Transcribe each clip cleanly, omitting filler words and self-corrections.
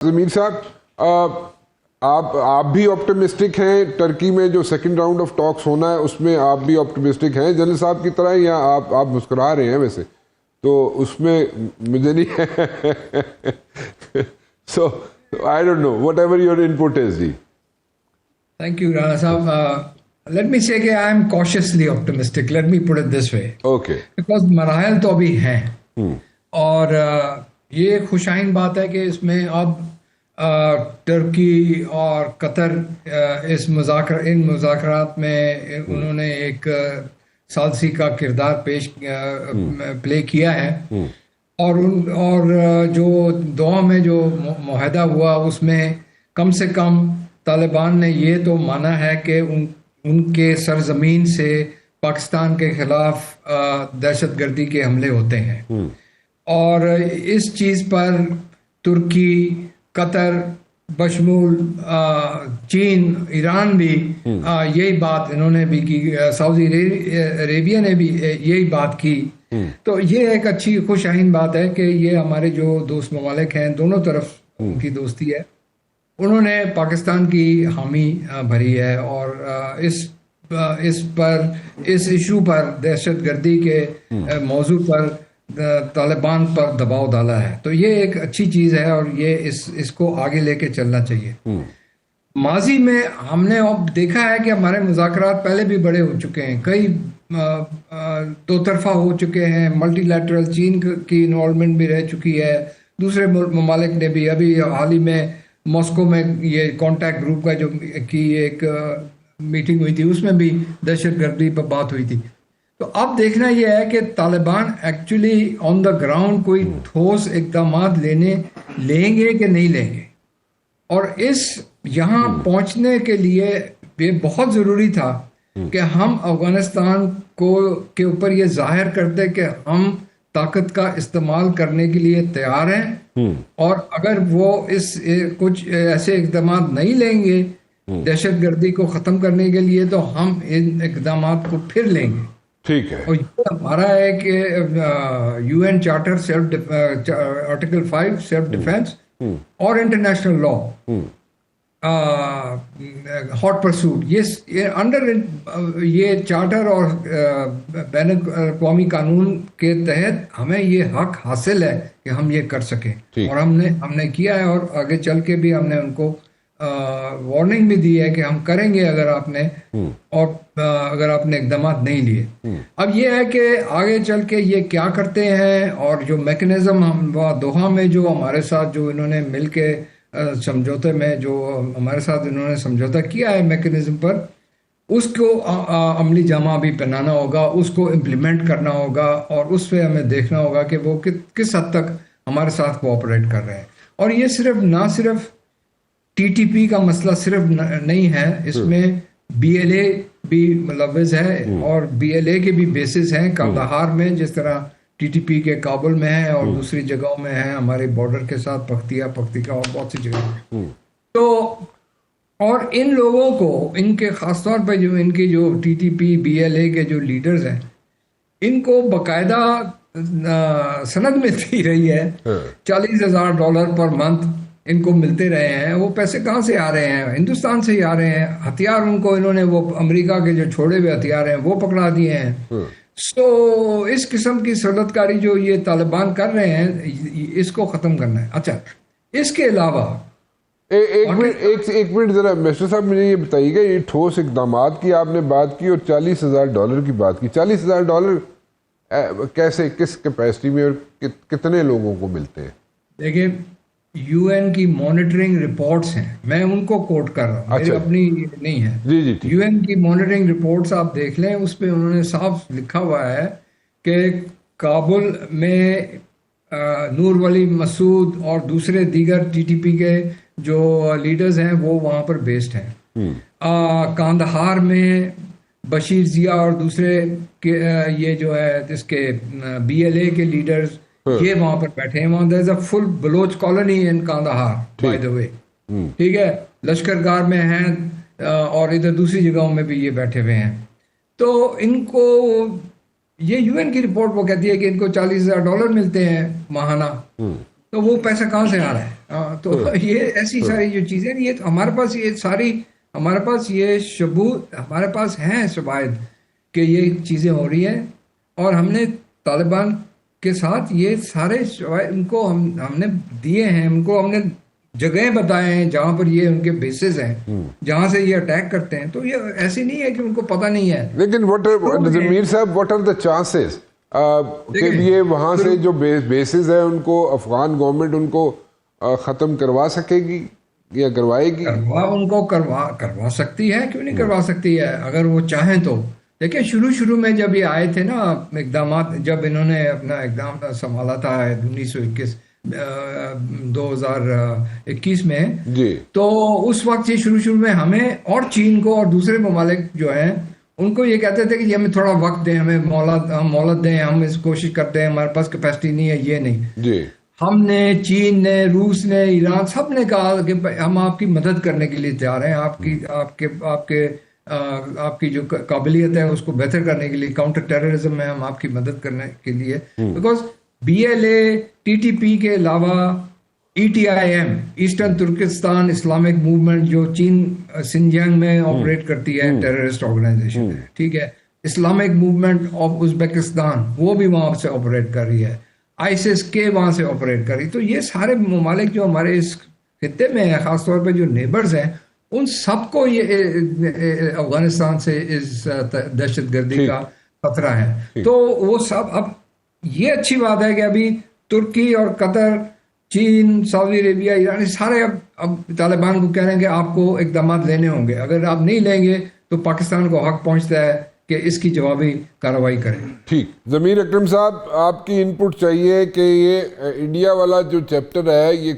ضمیر صاحب آپ بھی آپٹیمسٹک ہیں ترکی میں جو سیکنڈ راؤنڈ آف ٹاکس ہونا ہے اس میں آپ بھی آپٹیمسٹک ہیں جنرل صاحب کی طرح, یا آپ مسکرا رہے ہیں ویسے تو اس میں مجھے نہیں so I don't know whatever your input is. جی تھینک یو رانا صاحب. لیٹ می سے کہ I am cautiously optimistic, let me put it this way, okay, because مراحل تو ابھی ہیں اور یہ خوشائن بات ہے کہ اس میں اب ترکی اور قطر ان مذاکرات میں انہوں نے ایک ثالثی کا کردار پلے کیا ہے, اور جو دعا میں جو معاہدہ ہوا اس میں کم سے کم طالبان نے یہ تو مانا ہے کہ ان کے سرزمین سے پاکستان کے خلاف دہشت گردی کے حملے ہوتے ہیں, اور اس چیز پر ترکی, قطر بشمول چین, ایران بھی یہی بات انہوں نے بھی کی, سعودی عربیہ نے بھی یہی بات کی. تو یہ ایک اچھی خوش آئین بات ہے کہ یہ ہمارے جو دوست ممالک ہیں دونوں طرف ان کی دوستی ہے, انہوں نے پاکستان کی حامی بھری ہے اور اس ایشو پر دہشت گردی کے موضوع پر طالبان پر دباؤ ڈالا ہے. تو یہ ایک اچھی چیز ہے اور یہ اس کو آگے لے کے چلنا چاہیے. ماضی میں ہم نے اب دیکھا ہے کہ ہمارے مذاکرات پہلے بھی بڑے ہو چکے ہیں, کئی دو طرفہ ہو چکے ہیں, ملٹی لیٹرل, چین کی انوالومنٹ بھی رہ چکی ہے, دوسرے ممالک نے بھی. ابھی حال ہی میں ماسکو میں یہ کانٹیکٹ گروپ کا جو کی ایک میٹنگ ہوئی تھی اس میں بھی دہشت گردی پر بات ہوئی تھی. تو اب دیکھنا یہ ہے کہ Taliban actually on the ground کوئی ٹھوس اقدامات لیں گے کہ نہیں لیں گے, اور یہاں پہنچنے کے لیے یہ بہت ضروری تھا کہ ہم افغانستان کے اوپر یہ ظاہر کرتے کہ ہم طاقت کا استعمال کرنے کے لیے تیار ہیں, اور اگر وہ کچھ ایسے اقدامات نہیں لیں گے دہشت گردی کو ختم کرنے کے لیے تو ہم ان اقدامات کو پھر لیں گے. ٹھیک ہے, اور یہ ہمارا ہے کہ U N charter article 5 self defence اور انٹرنیشنل لا ہاٹ پرسوٹ, یہ انڈر یہ چارٹر اور بین الاقوامی قانون کے تحت ہمیں یہ حق حاصل ہے کہ ہم یہ کر سکیں, اور ہم نے کیا ہے, اور آگے چل کے بھی ہم نے ان کو وارننگ بھی دی ہے کہ ہم کریں گے اگر آپ نے اقدامات نہیں لیے. اب یہ ہے کہ آگے چل کے یہ کیا کرتے ہیں, اور جو میکنزم ہم دوحہ میں جو ہمارے ساتھ جو انہوں نے مل کے سمجھوتے میں جو ہمارے ساتھ انہوں نے سمجھوتا کیا ہے میکنزم پر, اس کو عملی جامہ بھی پہنانا ہوگا, اس کو امپلیمنٹ کرنا ہوگا, اور اس پہ ہمیں دیکھنا ہوگا کہ وہ کس حد تک ہمارے ساتھ کوآپریٹ کر رہے ہیں. اور یہ نہ صرف ٹی ٹی پی کا مسئلہ صرف نہیں ہے, اس میں بی ایل اے بھی ملوث ہے, اور بی ایل اے کے بھی بیسز ہیں کندہار میں, جس طرح ٹی ٹی پی کے کابل میں ہے اور دوسری جگہوں میں ہے ہمارے بارڈر کے ساتھ, پختیکا اور بہت سی جگہوں میں. تو اور ان لوگوں کو ان کے خاص طور پہ جو ان کی جو T T P be L A کے جو لیڈرز ہیں ان کو باقاعدہ سند ملتی رہی ہے, $40,000 پر منتھ ان کو ملتے رہے ہیں. وہ پیسے کہاں سے آ رہے ہیں؟ ہندوستان سے ہی آ رہے ہیں. ہتھیار ان کو انہوں نے وہ امریکہ کے جو چھوڑے ہوئے ہتھیار ہیں وہ پکڑا دیے ہیں. سو اس قسم کی سرلت کاری جو یہ طالبان کر رہے ہیں اس کو ختم کرنا ہے. اچھا, اس کے علاوہ ایک منٹ ذرا مسٹر صاحب مجھے یہ بتائیے گا, یہ ٹھوس اقدامات کی آپ نے بات کی اور $40,000 کی بات کی, $40,000 کیسے, کس کیپیسٹی میں اور کتنے لوگوں کو ملتے ہیں؟ دیکھیں یو این کی مانیٹرنگ رپورٹس ہیں, میں ان کو کوٹ کر رہا ہوں, میری اپنی نہیں ہے. جی یو این کی مانیٹرنگ رپورٹس آپ دیکھ لیں, اس پہ انہوں نے صاف لکھا ہوا ہے کہ کابل میں نور ولی مسعود اور دوسرے دیگر ٹی ٹی پی کے جو لیڈرز ہیں وہ وہاں پر بیسڈ ہیں. کاندہار میں بشیر ضیاء اور دوسرے یہ جو ہے جس کے بی ایل اے کے لیڈرز یہ وہاں پر بیٹھے ہیں. وہاں there is a full Baloch colony in Kandahar by the way, ٹھیک ہے, لشکر گاہ میں ہیں اور ادھر دوسری جگہوں میں بھی یہ بیٹھے ہوئے ہیں. تو ان کو یہ یو این کی رپورٹ وہ کہتی ہے کہ ان کو $40,000 ملتے ہیں ماہانہ, تو وہ پیسہ کہاں سے آ رہا ہے؟ تو یہ ایسی ساری جو چیزیں، یہ تو ہمارے پاس یہ ساری، ہمارے پاس یہ ثبوت، ہمارے پاس ہیں شواہد کہ یہ چیزیں ہو رہی ہیں، اور ہم نے طالبان کے ساتھ یہ سارے شواہد ان کو ہم نے دیے ہیں، ان کو ہم نے جگہیں بتائے ہیں جہاں پر یہ ان کے بیسز ہیں، جہاں سے یہ اٹیک کرتے ہیں. تو یہ ایسی نہیں ہے کہ ان کو پتہ نہیں ہے. لیکن میر صاحب واٹ آر دا چانسز کہ یہ وہاں سے جو بیسز ہیں ان کو افغان گورنمنٹ ان کو ختم کروا سکے گی یا کروائے گی؟ ان کو کروا سکتی ہے، کیوں نہیں کروا سکتی ہے اگر وہ چاہیں تو. دیکھیں شروع میں جب یہ آئے تھے نا اقدامات، جب انہوں نے اپنا اقدام سنبھالا تھا 2021 میں جی، تو اس وقت یہ شروع میں ہمیں اور چین کو اور دوسرے ممالک جو ہیں ان کو یہ کہتے تھے کہ یہ ہمیں تھوڑا وقت دیں، ہمیں مہلت دیں، ہم اس کوشش کرتے ہیں، ہمارے پاس کیپیسٹی نہیں ہے. یہ نہیں، جی، ہم نے، چین نے، روس نے، ایران، سب نے کہا کہ ہم آپ کی مدد کرنے کے لیے تیار ہیں، آپ کی جو قابلیت ہے اس کو بہتر کرنے کے لیے، کاؤنٹر ٹیررزم میں ہم آپ کی مدد کرنے کے لیے. بیکاز BLA TTP کے علاوہ ETIM eastern Turkestan Islamic movement جو چین سنجیانگ میں آپریٹ کرتی ہے، ٹیررسٹ آرگنائزیشن ہے، ٹھیک ہے. اسلامک موومنٹ آف ازبکستان وہ بھی وہاں سے آپریٹ کر رہی ہے. ISIS کے وہاں سے آپریٹ کر رہی. تو یہ سارے ممالک جو ہمارے اس خطے میں ہیں، خاص طور پہ جو نیبرز ہیں، ان سب کو یہ افغانستان سے اس دہشت گردی کا خطرہ ہے. تو وہ سب، اب یہ اچھی بات ہے کہ ابھی ترکی اور قطر، چین، سعودی عربیہ، ایران، سارے اب طالبان کو کہہ رہے ہیں کہ آپ کو اقدامات لینے ہوں گے، اگر آپ نہیں لیں گے تو پاکستان کو حق پہنچتا ہے کہ اس کی جوابی کارروائی کریں. ٹھیک. ضمیر اکرم صاحب، آپ کی ان پٹ چاہیے کہ یہ انڈیا والا جو چیپٹر ہے یہ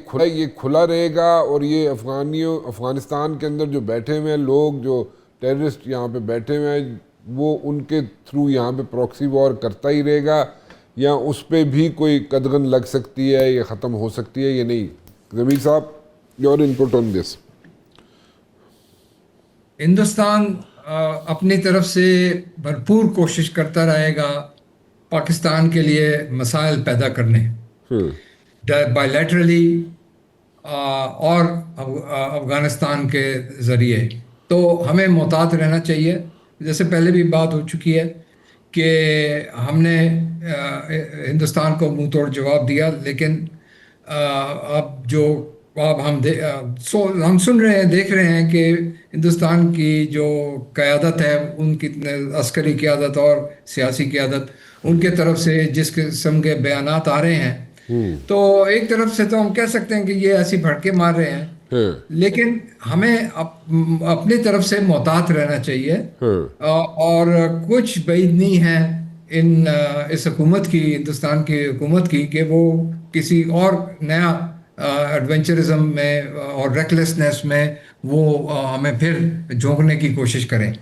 کھلا رہے گا، اور یہ افغانستان کے اندر جو بیٹھے ہوئے ہیں لوگ، جو ٹیررسٹ یہاں پہ بیٹھے ہوئے ہیں، وہ ان کے تھرو یہاں پہ پراکسی وار کرتا ہی رہے گا، یا اس پہ بھی کوئی قدغن لگ سکتی ہے، یہ ختم ہو سکتی ہے یا نہیں؟ ضمیر صاحب، یور ان پٹ آن دس. ہندوستان اپنی طرف سے بھرپور کوشش کرتا رہے گا پاکستان کے لیے مسائل پیدا کرنے، بائی لیٹرلی اور افغانستان کے ذریعے. تو ہمیں محتاط رہنا چاہیے. جیسے پہلے بھی بات ہو چکی ہے کہ ہم نے ہندوستان کو منہ توڑ جواب دیا، لیکن اب ہم سن رہے ہیں، دیکھ رہے ہیں کہ ہندوستان کی جو قیادت ہے، ان کی عسکری قیادت اور سیاسی قیادت، ان کے طرف سے جس قسم کے بیانات آ رہے ہیں، تو ایک طرف سے تو ہم کہہ سکتے ہیں کہ یہ ایسی بھڑکے مار رہے ہیں، لیکن ہمیں اپنی طرف سے محتاط رہنا چاہیے. اور کچھ بعید نہیں ہے اس حکومت کی، ہندوستان کی حکومت کی، کہ وہ کسی اور نیا ایڈونچرزم میں اور ریکلیسنس میں وہ ہمیں پھر جھونکنے کی کوشش کریں.